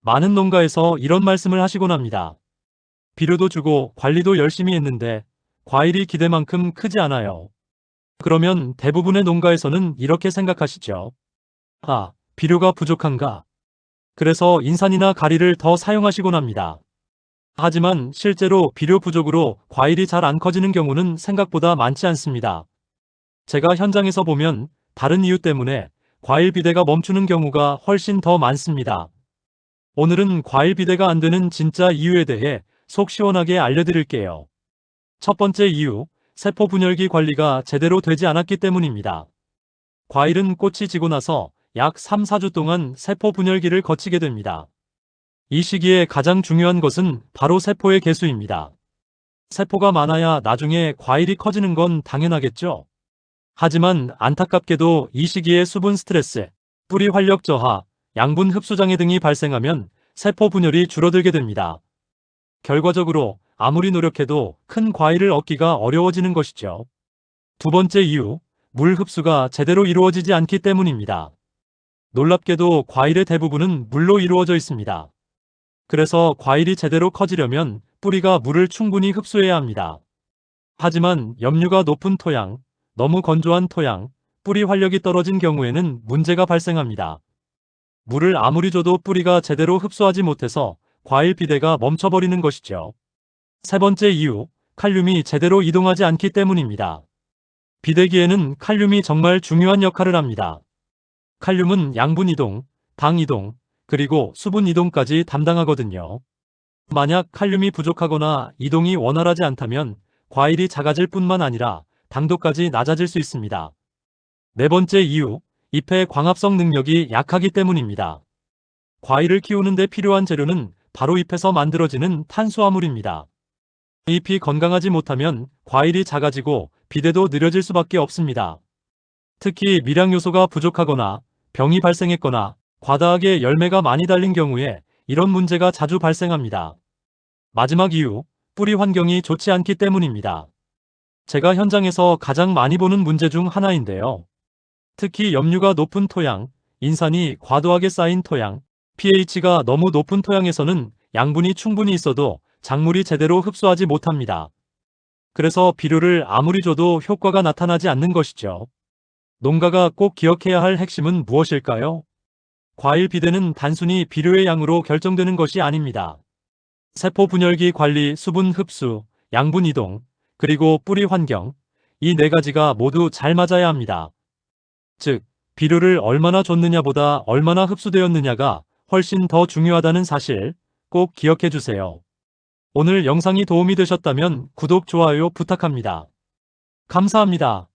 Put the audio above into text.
많은 농가에서 이런 말씀을 하시곤 합니다. 비료도 주고 관리도 열심히 했는데 과일이 기대만큼 크지 않아요. 그러면 대부분의 농가에서는 이렇게 생각하시죠. 아, 비료가 부족한가? 그래서 인산이나 가리를 더 사용하시곤 합니다. 하지만 실제로 비료 부족으로 과일이 잘 안 커지는 경우는 생각보다 많지 않습니다. 제가 현장에서 보면 다른 이유 때문에 과일 비대가 멈추는 경우가 훨씬 더 많습니다. 오늘은 과일 비대가 안 되는 진짜 이유에 대해 속 시원하게 알려드릴게요. 첫 번째 이유, 세포 분열기 관리가 제대로 되지 않았기 때문입니다. 과일은 꽃이 지고 나서 약 3, 4주 동안 세포 분열기를 거치게 됩니다. 이 시기에 가장 중요한 것은 바로 세포의 개수입니다. 세포가 많아야 나중에 과일이 커지는 건 당연하겠죠. 하지만 안타깝게도 이 시기에 수분 스트레스, 뿌리 활력 저하, 양분 흡수 장애 등이 발생하면 세포 분열이 줄어들게 됩니다. 결과적으로 아무리 노력해도 큰 과일을 얻기가 어려워지는 것이죠. 두 번째 이유, 물 흡수가 제대로 이루어지지 않기 때문입니다. 놀랍게도 과일의 대부분은 물로 이루어져 있습니다. 그래서 과일이 제대로 커지려면 뿌리가 물을 충분히 흡수해야 합니다. 하지만 염류가 높은 토양, 너무 건조한 토양, 뿌리 활력이 떨어진 경우에는 문제가 발생합니다. 물을 아무리 줘도 뿌리가 제대로 흡수하지 못해서 과일 비대가 멈춰버리는 것이죠. 세 번째 이유, 칼륨이 제대로 이동하지 않기 때문입니다. 비대기에는 칼륨이 정말 중요한 역할을 합니다. 칼륨은 양분 이동, 당 이동, 그리고 수분 이동까지 담당하거든요. 만약 칼륨이 부족하거나 이동이 원활하지 않다면 과일이 작아질 뿐만 아니라 당도까지 낮아질 수 있습니다. 네 번째 이유, 잎의 광합성 능력이 약하기 때문입니다. 과일을 키우는 데 필요한 재료는 바로 잎에서 만들어지는 탄수화물입니다. 잎이 건강하지 못하면 과일이 작아지고 비대도 느려질 수밖에 없습니다. 특히 미량 요소가 부족하거나 병이 발생했거나 과다하게 열매가 많이 달린 경우에 이런 문제가 자주 발생합니다. 마지막 이유, 뿌리 환경이 좋지 않기 때문입니다. 제가 현장에서 가장 많이 보는 문제 중 하나인데요. 특히 염류가 높은 토양, 인산이 과도하게 쌓인 토양, pH가 너무 높은 토양에서는 양분이 충분히 있어도 작물이 제대로 흡수하지 못합니다. 그래서 비료를 아무리 줘도 효과가 나타나지 않는 것이죠. 농가가 꼭 기억해야 할 핵심은 무엇일까요? 과일 비대는 단순히 비료의 양으로 결정되는 것이 아닙니다. 세포 분열기 관리, 수분 흡수, 양분 이동, 그리고 뿌리 환경, 이 네 가지가 모두 잘 맞아야 합니다. 즉, 비료를 얼마나 줬느냐보다 얼마나 흡수되었느냐가 훨씬 더 중요하다는 사실 꼭 기억해 주세요. 오늘 영상이 도움이 되셨다면 구독, 좋아요 부탁합니다. 감사합니다.